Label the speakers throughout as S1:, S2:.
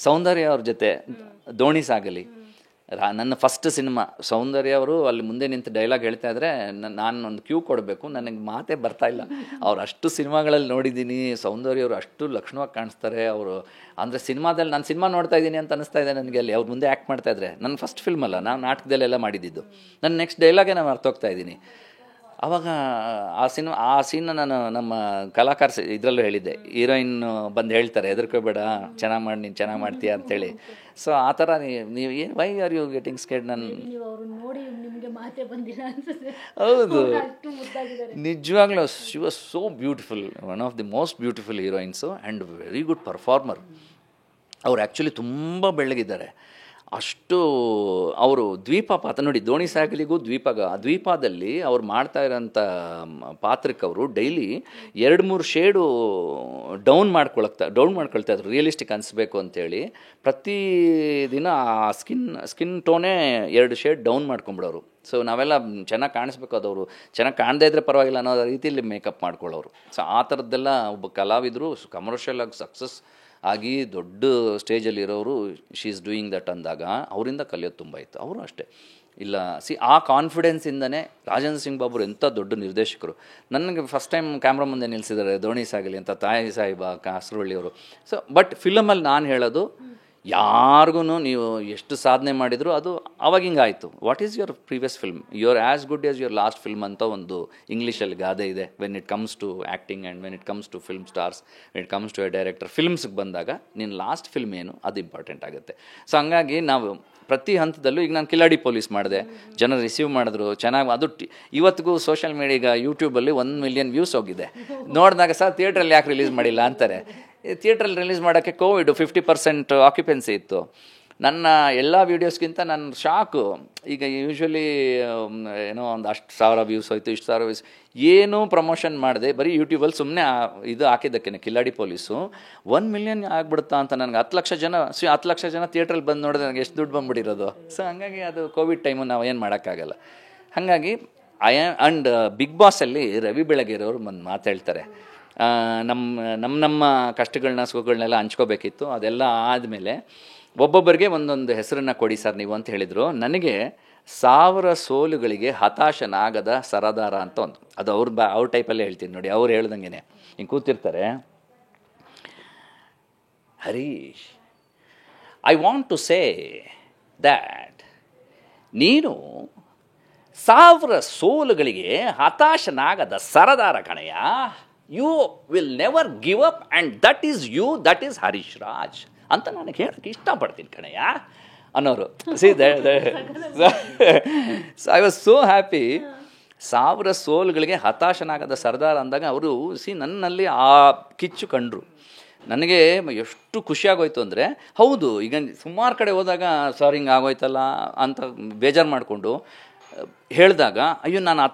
S1: ಸೌಂದರ್ಯ ಅವ್ರ ಜೊತೆ ದೋಣಿ ಸಾಗಲಿ ನನ್ನ ಫಸ್ಟ್ ಸಿನಿಮಾ. ಸೌಂದರ್ಯ ಅವರು ಅಲ್ಲಿ ಮುಂದೆ ನಿಂತು ಡೈಲಾಗ್ ಹೇಳ್ತಾ ಇದ್ರೆ ನಾನು ಒಂದು ಕ್ಯೂ ಕೊಡಬೇಕು, ನನಗೆ ಮಾತೇ ಬರ್ತಾಯಿಲ್ಲ. ಅವ್ರು ಅಷ್ಟು ಸಿನಿಮಾಗಳಲ್ಲಿ ನೋಡಿದ್ದೀನಿ. ಸೌಂದರ್ಯ ಅವರು ಅಷ್ಟು ಲಕ್ಷಣವಾಗಿ ಕಾಣಿಸ್ತಾರೆ ಅವರು. ಅಂದರೆ ಸಿನಿಮಾದಲ್ಲಿ ನಾನು ಸಿನಿಮಾ ನೋಡ್ತಾ ಇದ್ದೀನಿ ಅಂತ ಅನಿಸ್ತಾ ಇದೆ ನನಗೆ ಅಲ್ಲಿ ಅವ್ರ ಮುಂದೆ ಆ್ಯಕ್ಟ್ ಮಾಡ್ತಾಯಿದ್ರೆ. ನನ್ನ ಫಸ್ಟ್ ಫಿಲ್ಮ್ ಅಲ್ಲ, ನಾನು ನಾಟಕದಲ್ಲೆಲ್ಲ ಮಾಡಿದ್ದು. ನನ್ನ ನೆಕ್ಸ್ಟ್ ಡೈಲಾಗೇ ನಾನು ಮರ್ತೋಗ್ತಾ ಇದ್ದೀನಿ. ಆವಾಗ ಆ ಸೀನ್ನ ನಾನು ನಮ್ಮ ಕಲಾಕಾರ ಇದರಲ್ಲೂ ಹೇಳಿದ್ದೆ. ಹೀರೋಯಿನ್ ಬಂದು ಹೇಳ್ತಾರೆ, ಹೆದರ್ಕೋಬೇಡ, ಚೆನ್ನಾಗಿ ಮಾಡಿ, ನೀನು ಚೆನ್ನಾಗಿ ಮಾಡ್ತೀಯ ಅಂತೇಳಿ. ಸೊ ಆ ಥರ ನೀವು ಏನು why are you getting scared? ಹೌದು, ನಿಜವಾಗ್ಲೂ she was so beautiful, one of the most beautiful heroines and very good performer. ಅವ್ರು ಆ್ಯಕ್ಚುಲಿ ತುಂಬ ಬೆಳ್ಳಗಿದ್ದಾರೆ. ಅಷ್ಟು ಅವರು ದ್ವೀಪ ಪಾತ್ರ ನೋಡಿ, ದೋಣಿ ಸಾಗಲಿಗೂ ದ್ವೀಪದಲ್ಲಿ ಅವ್ರು ಮಾಡ್ತಾ ಇರೋಂಥ ಪಾತ್ರಕ್ಕೆ ಅವರು ಡೈಲಿ 2-3 ಶೇಡು ಡೌನ್ ಮಾಡ್ಕೊಳ್ತಾ ಇದ್ರು, ರಿಯಲಿಸ್ಟಿಕ್ ಅನಿಸ್ಬೇಕು ಅಂತೇಳಿ. ಪ್ರತಿದಿನ ಆ ಸ್ಕಿನ್ ಟೋನೇ 2 ಶೇಡ್ ಡೌನ್ ಮಾಡ್ಕೊಂಬಿಡೋರು. ಸೊ ನಾವೆಲ್ಲ ಚೆನ್ನಾಗಿ ಕಾಣಿಸ್ಬೇಕು, ಅದವರು ಚೆನ್ನಾಗಿ ಕಾಣದೇ ಇದ್ದರೆ ಪರವಾಗಿಲ್ಲ ಅನ್ನೋ ರೀತಿಯಲ್ಲಿ ಮೇಕಪ್ ಮಾಡ್ಕೊಳ್ಳೋರು. ಸೊ ಆ ಥರದ್ದೆಲ್ಲ ಒಬ್ಬ ಕಲಾವಿದರು ಕಮರ್ಷಿಯಲ್ ಆಗಿ ಸಕ್ಸಸ್ ಆಗಿ ದೊಡ್ಡ ಸ್ಟೇಜಲ್ಲಿರೋರು ಶಿ ಈಸ್ ಡೂಯಿಂಗ್ ದಟ್ ಅಂದಾಗ ಅವರಿಂದ ಕಲಿಯೋದು ತುಂಬ ಇತ್ತು. ಅವರು ಅಷ್ಟೇ ಇಲ್ಲ ಆ ಕಾನ್ಫಿಡೆನ್ಸಿಂದನೇ ರಾಜೇಂದ್ರ ಸಿಂಗ್ ಬಾಬುರು ಎಂಥ ದೊಡ್ಡ ನಿರ್ದೇಶಕರು. ನನಗೆ ಫಸ್ಟ್ ಟೈಮ್ ಕ್ಯಾಮ್ರಾ ಮುಂದೆ ನಿಲ್ಲಿಸಿದ್ದಾರೆ ದೋಣಿ ಸಾಗಲಿ ಅಂತ ತಾಯಿ ಸಾಹಿಬ ಕಾಸರವಳ್ಳಿಯವರು. ಸೊ ಬಟ್ ಫಿಲಮಲ್ಲಿ ನಾನು ಹೇಳೋದು, ಯಾರಿಗೂ ನೀವು ಎಷ್ಟು ಸಾಧನೆ ಮಾಡಿದ್ರು ಅದು ಅವಾಗ ಹಿಂಗಾಯಿತು. What is your previous film, you are as good as your last film ಅಂತ ಒಂದು ಇಂಗ್ಲೀಷಲ್ಲಿ ಗಾದೆ ಇದೆ. When it comes to acting and when it comes to film stars, when it comes to a director, ಫಿಲ್ಮ್ಸ್ಗೆ ಬಂದಾಗ ನಿನ್ನ last film ಏನು ಅದು ಇಂಪಾರ್ಟೆಂಟ್ ಆಗುತ್ತೆ. ಸೊ ಹಂಗಾಗಿ ನಾವು ಪ್ರತಿ ಹಂತದಲ್ಲೂ, ಈಗ ನಾನು ಕಿಲಾಡಿ ಪೊಲೀಸ್ ಮಾಡಿದೆ, ಜನ ರಿಸೀವ್ ಮಾಡಿದ್ರು ಚೆನ್ನಾಗಿ. ಅದು ಇವತ್ತಿಗೂ ಸೋಷಿಯಲ್ ಮೀಡಿಯಾ ಯೂಟ್ಯೂಬಲ್ಲಿ 1 ಮಿಲಿಯನ್ ವ್ಯೂಸ್ ಹೋಗಿದೆ. ನೋಡಿದಾಗ ಸರ್ ಥಿಯೇಟ್ರಲ್ಲಿ ಯಾಕೆ ರಿಲೀಸ್ ಮಾಡಿಲ್ಲ ಅಂತಾರೆ. ಥಿಯೇಟ್ರಲ್ಲಿ ರಿಲೀಸ್ ಮಾಡೋಕ್ಕೆ ಕೋವಿಡ್ 50% ಆಕ್ಯುಪೆನ್ಸಿ ಇತ್ತು. ನನ್ನ ಎಲ್ಲ ವೀಡಿಯೋಸ್ಗಿಂತ ನನ್ನ ಶಾಕು, ಈಗ ಯೂಶ್ವಲಿ ಏನೋ ಒಂದು ಅಷ್ಟು ಸಾವಿರ ವ್ಯೂಸ್ ಹೋಯ್ತು, ಇಷ್ಟು ಸಾವಿರ ವ್ಯೂಸ್, ಏನೂ ಪ್ರಮೋಷನ್ ಮಾಡಿದೆ, ಬರೀ ಯೂಟ್ಯೂಬಲ್ಲಿ ಸುಮ್ಮನೆ ಇದು ಹಾಕಿದ್ದಕ್ಕೆ ಕಿಲಾಡಿ ಪೊಲೀಸು 1 ಮಿಲಿಯನ್ ಆಗಿಬಿಡುತ್ತಾ ಅಂತ ನನಗೆ 10 ಲಕ್ಷ ಜನ ಥಿಯೇಟ್ರಲ್ಲಿ ಬಂದು ನೋಡಿದ್ರೆ ನನಗೆ ಎಷ್ಟು ದುಡ್ಡು ಬಂದುಬಿಟ್ಟಿರೋದು. ಸೊ ಹಂಗಾಗಿ ಅದು ಕೋವಿಡ್ ಟೈಮು ನಾವು ಏನು ಮಾಡೋಕ್ಕಾಗಲ್ಲ. ಹಾಗಾಗಿ ಆ್ಯಂಡ್ ಬಿಗ್ ಬಾಸಲ್ಲಿ ರವಿ ಬೆಳಗೆರೆಯವರು ಒಂದು ಮಾತು ಹೇಳ್ತಾರೆ, ನಮ್ಮ ಕಷ್ಟಗಳನ್ನ ಸುಖಗಳನ್ನೆಲ್ಲ ಹಂಚ್ಕೋಬೇಕಿತ್ತು. ಅದೆಲ್ಲ ಆದಮೇಲೆ ಒಬ್ಬೊಬ್ಬರಿಗೆ ಒಂದೊಂದು ಹೆಸರನ್ನು ಕೊಡಿ ಸರ್ ನೀವು ಅಂತ ಹೇಳಿದರು. ನನಗೆ 1000 ಸೋಲುಗಳಿಗೆ ಹತಾಶನಾಗದ ಸರದಾರ ಅಂತ ಒಂದು, ಅದು ಅವ್ರ ಟೈಪಲ್ಲೇ ಹೇಳ್ತೀನಿ ನೋಡಿ. ಅವ್ರು ಹೇಳ್ದಂಗೆ ಹಿಂಗೆ ಕೂತಿರ್ತಾರೆ, Harish, I want to say that ನೀನು 1000 ಸೋಲುಗಳಿಗೆ ಹತಾಶನಾಗದ ಸರದಾರ ಕಣಯ್ಯ. You will never give up and that is you, that is Harish Raj ಅಂತ ನನಗೆ ಹೇಳೋಕ್ಕೆ ಇಷ್ಟಪಡ್ತೀನಿ ಕಣಯ್ಯ ಅನ್ನೋರು. So I was so happy. 1000 ಸೋಲುಗಳಿಗೆ ಹತಾಶನಾಗದ ಸರ್ದಾರ ಅಂದಾಗ ಅವರು ನನ್ನಲ್ಲಿ ಆ ಕಿಚ್ಚು ಕಂಡ್ರು. ನನಗೆ ಎಷ್ಟು ಖುಷಿಯಾಗೋಯ್ತು ಅಂದರೆ, ಹೌದು, ಈಗ ಸುಮಾರು ಕಡೆ ಹೋದಾಗ ಸರ್ ಹಿಂಗೆ ಆಗೋಯ್ತಲ್ಲ ಅಂತ ಬೇಜಾರು ಮಾಡಿಕೊಂಡು ಹೇಳಿದಾಗ, ಅಯ್ಯೋ ನಾನು ಆ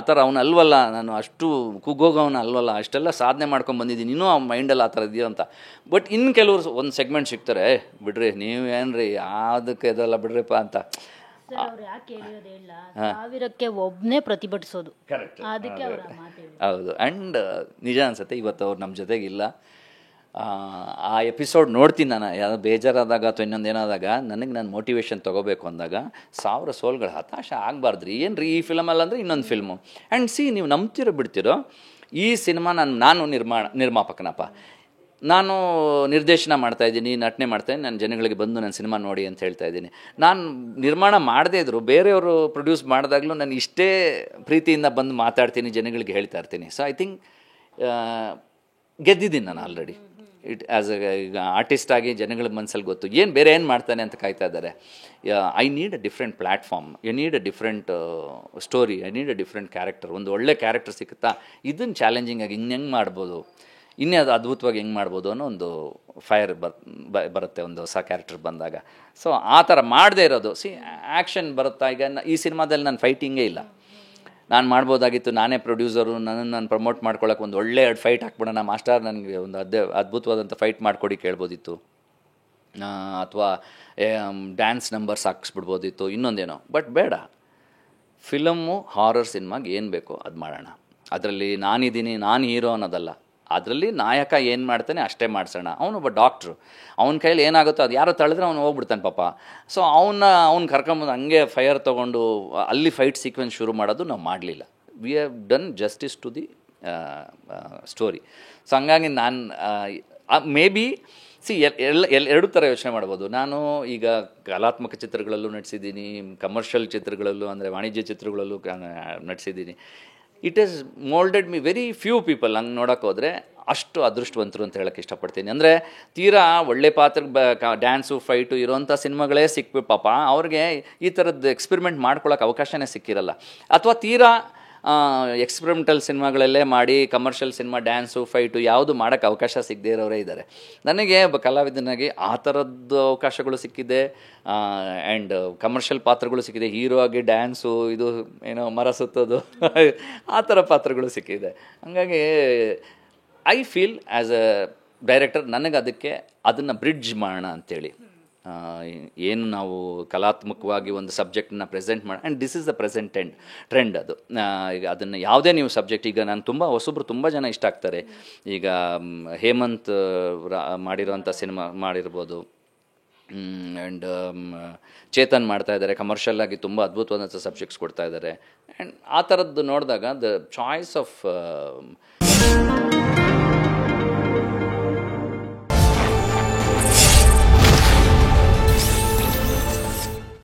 S1: ಥರ ಅವನು ಅಲ್ವಲ್ಲ, ನಾನು ಅಷ್ಟು ಕುಗ್ಗೋಗವನು ಅಲ್ವಲ್ಲ, ಅಷ್ಟೆಲ್ಲ ಸಾಧನೆ ಮಾಡ್ಕೊಂಡು ಬಂದಿದ್ದೀನಿ, ಇನ್ನೂ ಆ ಮೈಂಡಲ್ಲಿ ಆ ಥರ ಇದೆಯೋ ಅಂತ. ಬಟ್ ಇನ್ನು ಕೆಲವರು ಒಂದು ಸೆಗ್ಮೆಂಟ್ ಸಿಗ್ತಾರೆ, ಬಿಡ್ರಿ ನೀವೇನ್ರಿ ಅದಕ್ಕೆ ಇದೆಲ್ಲ ಬಿಡ್ರಿಪ್ಪ ಅಂತ.
S2: ಸಾವಿರಕ್ಕೆ ಒಬ್ಬನೇ ಪ್ರತಿಭಟಿಸೋದು, ಅದಕ್ಕೆ
S1: ಹೌದು. ಆ್ಯಂಡ್ ನಿಜ ಅನ್ಸುತ್ತೆ ಇವತ್ತು ಅವ್ರು ನಮ್ಮ ಜೊತೆಗಿಲ್ಲ. ಆ ಎಪಿಸೋಡ್ ನೋಡ್ತೀನಿ ನಾನು, ಯಾವ್ದು ಬೇಜಾರಾದಾಗ ಅಥವಾ ಇನ್ನೊಂದೇನಾದಾಗ ನನಗೆ ನಾನು ಮೋಟಿವೇಶನ್ ತೊಗೋಬೇಕು ಅಂದಾಗ 1000 ಸೋಲ್ಗಳು ಹತಾಶ ಆಗಬಾರ್ದ್ರಿ, ಏನು ರೀ ಈ ಫಿಲಮಲ್ಲಂದರೆ ಇನ್ನೊಂದು ಫಿಲ್ಮು. ಆ್ಯಂಡ್ ನೀವು ನಂಬ್ತಿರೋ ಬಿಡ್ತಿರೋ, ಈ ಸಿನಿಮಾ ನಾನು ನಿರ್ಮಾಪಕನಪ್ಪ, ನಾನು ನಿರ್ದೇಶನ ಮಾಡ್ತಾಯಿದ್ದೀನಿ, ನಟನೆ ಮಾಡ್ತಾಯಿದ್ದೀನಿ, ನನ್ನ ಜನಗಳಿಗೆ ಬಂದು ನನ್ನ ಸಿನಿಮಾ ನೋಡಿ ಅಂತ ಹೇಳ್ತಾಯಿದ್ದೀನಿ. ನಾನು ನಿರ್ಮಾಣ ಮಾಡದೇ ಇದ್ದರು ಬೇರೆಯವರು ಪ್ರೊಡ್ಯೂಸ್ ಮಾಡಿದಾಗಲೂ ನಾನು ಇಷ್ಟೇ ಪ್ರೀತಿಯಿಂದ ಬಂದು ಮಾತಾಡ್ತೀನಿ, ಜನಗಳಿಗೆ ಹೇಳ್ತಾ ಇರ್ತೀನಿ. ಸೊ ಐ ಥಿಂಕ್ ಗೆದ್ದಿದ್ದೀನಿ ನಾನು ಆಲ್ರೆಡಿ. ಈಗ ಆರ್ಟಿಸ್ಟಾಗಿ ಜನಗಳ ಮನಸ್ಸಲ್ಲಿ ಗೊತ್ತು ಬೇರೆ ಏನು ಮಾಡ್ತಾನೆ ಅಂತ ಕಾಯ್ತಾ ಇದ್ದಾರೆ. I need a different platform, I need a different story, I need a different character. ಒಂದು ಒಳ್ಳೆ ಕ್ಯಾರೆಕ್ಟರ್ ಸಿಗುತ್ತಾ, ಇದನ್ನು ಚಾಲೆಂಜಿಂಗಾಗಿ ಹೆಂಗೆ ಮಾಡ್ಬೋದು, ಇನ್ನೇ ಅದು ಅದ್ಭುತವಾಗಿ ಹೆಂಗೆ ಮಾಡ್ಬೋದು ಅನ್ನೋ ಒಂದು ಫೈರ್ ಬರುತ್ತೆ ಒಂದು ಹೊಸ ಕ್ಯಾರೆಕ್ಟರ್ ಬಂದಾಗ. ಸೊ ಆ ಥರ ಮಾಡದೇ ಇರೋದು, ಆ್ಯಕ್ಷನ್ ಬರುತ್ತಾ. ಈಗ ಈ ಸಿನಿಮಾದಲ್ಲಿ ನಾನು ಫೈಟಿಂಗೇ ಇಲ್ಲ, ನಾನು ಮಾಡ್ಬೋದಾಗಿತ್ತು, ನಾನೇ ಪ್ರೊಡ್ಯೂಸರು, ನಾನು ಪ್ರಮೋಟ್ ಮಾಡ್ಕೊಳ್ಳೋಕೆ ಒಂದು ಒಳ್ಳೆ ಫೈಟ್ ಹಾಕ್ಬಿಡೋಣ ಮಾಸ್ಟರ್, ನನಗೆ ಒಂದು ಅದ್ಭುತವಾದಂಥ ಫೈಟ್ ಮಾಡ್ಕೊಡಿ ಕೇಳ್ಬೋದಿತ್ತು, ಅಥವಾ ಡ್ಯಾನ್ಸ್ ನಂಬರ್ಸ್ ಹಾಕ್ಸ್ಬಿಡ್ಬೋದಿತ್ತು, ಇನ್ನೊಂದೇನೋ. ಬಟ್ ಬೇಡ, ಫಿಲಮ್ಮು ಹಾರರ್ ಸಿನಿಮಾಗೆ ಏನು ಬೇಕೋ ಅದು ಮಾಡೋಣ. ಅದರಲ್ಲಿ ನಾನಿದ್ದೀನಿ, ನಾನು ಹೀರೋ ಅನ್ನೋದಲ್ಲ, ಅದರಲ್ಲಿ ನಾಯಕ ಏನು ಮಾಡ್ತಾನೆ ಅಷ್ಟೇ ಮಾಡಿಸೋಣ. ಅವನೊಬ್ಬ ಡಾಕ್ಟ್ರು, ಅವನ ಕೈಲಿ ಏನಾಗುತ್ತೋ ಅದು ಯಾರೋ ತಳೆದ್ರೆ ಅವನು ಹೋಗ್ಬಿಡ್ತಾನೆ ಪಾಪ. ಸೊ ಅವ್ನು ಕರ್ಕೊಂಬಂದು ಹಂಗೆ ಫೈರ್ ತೊಗೊಂಡು ಅಲ್ಲಿ ಫೈಟ್ ಸೀಕ್ವೆನ್ಸ್ ಶುರು ಮಾಡೋದು ನಾವು ಮಾಡಲಿಲ್ಲ. We have done justice to the story. So ಹಂಗಾಗಿ ನಾನು ಮೇ ಬಿ ಎರಡು ಥರ ಯೋಚನೆ ಮಾಡ್ಬೋದು. ನಾನು ಈಗ ಕಲಾತ್ಮಕ ಚಿತ್ರಗಳಲ್ಲೂ ನಟಿಸಿದ್ದೀನಿ, ಕಮರ್ಷಿಯಲ್ ಚಿತ್ರಗಳಲ್ಲೂ ಅಂದರೆ ವಾಣಿಜ್ಯ ಚಿತ್ರಗಳಲ್ಲೂ ನಟಿಸಿದ್ದೀನಿ. It is moulded me very few people. ಹಂಗೆ ನೋಡೋಕೆ ಹೋದರೆ ಅಷ್ಟು ಅದೃಷ್ಟವಂತರು ಅಂತ ಹೇಳೋಕ್ಕೆ ಇಷ್ಟಪಡ್ತೀನಿ. ಅಂದರೆ ತೀರಾ ಒಳ್ಳೆ ಪಾತ್ರಕ್ಕೆ ಡ್ಯಾನ್ಸು ಫೈಟು ಇರೋವಂಥ ಸಿನಿಮಾಗಳೇ ಸಿಕ್ಬೇಕು ಪಾಪ, ಅವ್ರಿಗೆ ಈ ಥರದ್ದು ಎಕ್ಸ್ಪೆರಿಮೆಂಟ್ ಮಾಡ್ಕೊಳ್ಳೋಕೆ ಅವಕಾಶನೇ ಸಿಕ್ಕಿರಲ್ಲ. ಅಥವಾ ತೀರಾ ಎಕ್ಸ್ಪೆರಿಮೆಂಟಲ್ ಸಿನಿಮಾಗಳಲ್ಲೇ ಮಾಡಿ ಕಮರ್ಷಿಯಲ್ ಸಿನಿಮಾ ಡ್ಯಾನ್ಸು ಫೈಟು ಯಾವುದು ಮಾಡೋಕ್ಕೆ ಅವಕಾಶ ಸಿಗದೇ ಇರೋರೇ ಇದ್ದಾರೆ. ನನಗೆ ಒಬ್ಬ ಕಲಾವಿದನಾಗಿ ಆ ಥರದ್ದು ಅವಕಾಶಗಳು ಸಿಕ್ಕಿದೆ, ಆ್ಯಂಡ್ ಕಮರ್ಷಿಯಲ್ ಪಾತ್ರಗಳು ಸಿಕ್ಕಿದೆ. ಹೀರೋ ಆಗಿ ಡ್ಯಾನ್ಸು, ಇದು ಏನೋ ಮರ ಸುತ್ತೋದು ಆ ಥರ ಪಾತ್ರಗಳು ಸಿಕ್ಕಿದೆ. ಹಾಗಾಗಿ I feel as a director ನನಗೆ ಅದನ್ನು ಬ್ರಿಡ್ಜ್ ಮಾಡೋಣ ಅಂಥೇಳಿ, ಏನು ನಾವು ಕಲಾತ್ಮಕವಾಗಿ ಒಂದು ಸಬ್ಜೆಕ್ಟನ್ನ ಪ್ರೆಸೆಂಟ್ ಮಾಡಿ, and this is the present trend. ಅದು ಈಗ ಅದನ್ನು ಯಾವುದೇ ನೀವು ಸಬ್ಜೆಕ್ಟ್, ಈಗ ನಾನು ಹೊಸಬ್ರು ತುಂಬ ಜನ ಇಷ್ಟ ಆಗ್ತಾರೆ. ಈಗ ಹೇಮಂತ್ ಮಾಡಿರೋಂಥ ಸಿನಿಮಾ ಮಾಡಿರ್ಬೋದು, ಆ್ಯಂಡ್ ಚೇತನ್ ಮಾಡ್ತಾ ಇದ್ದಾರೆ, ಕಮರ್ಷಿಯಲ್ ಆಗಿ ತುಂಬ ಅದ್ಭುತವಾದಂಥ ಸಬ್ಜೆಕ್ಟ್ಸ್ ಕೊಡ್ತಾ ಇದ್ದಾರೆ. ಆ್ಯಂಡ್ ಆ ಥರದ್ದು ನೋಡಿದಾಗ ದ ಚಾಯ್ಸ್ ಆಫ್